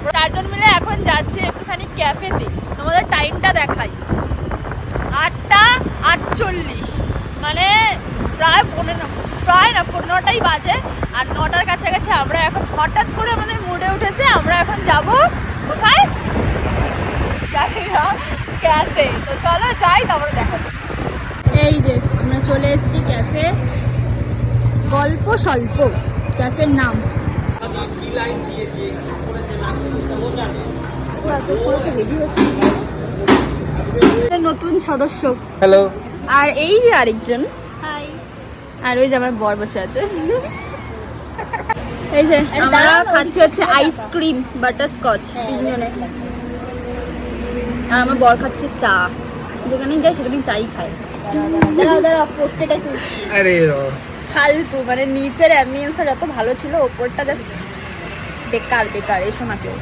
আমরা 4 জন মিলে এখন যাচ্ছি একটুখানি ক্যাফেতে। তোমাদের টাইমটা দেখাই, 8:48, মানে প্রায় 15টাই বাজে। আর 9টার কাছাকাছি আমরা এখন হঠাৎ করে আমাদের মুডে উঠেছে আমরা এখন যাব কোথায় জানি না, ক্যাফে। তো চলো যাই, তারপরে দেখাচ্ছি। এই যে আমরা চলে এসেছি ক্যাফে, গল্প স্বল্প ক্যাফের নাম। নতুন সদস্য, হ্যালো। আর এই যে আরেকজন, হাই। আর ওই যে আমার বর বসে আছে। এই যে আমরা খাচ্ছি হচ্ছে আইসক্রিম বাটারস্কচ তিনজনে, আর আমার বর খাচ্ছে চা। যেখানেই যাই সেখানে চাই খায়। দাঁড়াও পোর্ট্রেটা তুই, আরে ফালতু, মানে নিচের অ্যাম্বিয়েন্সটা যত ভালো ছিল ওপরটা জাস্ট বেকার। এসো না কেউ।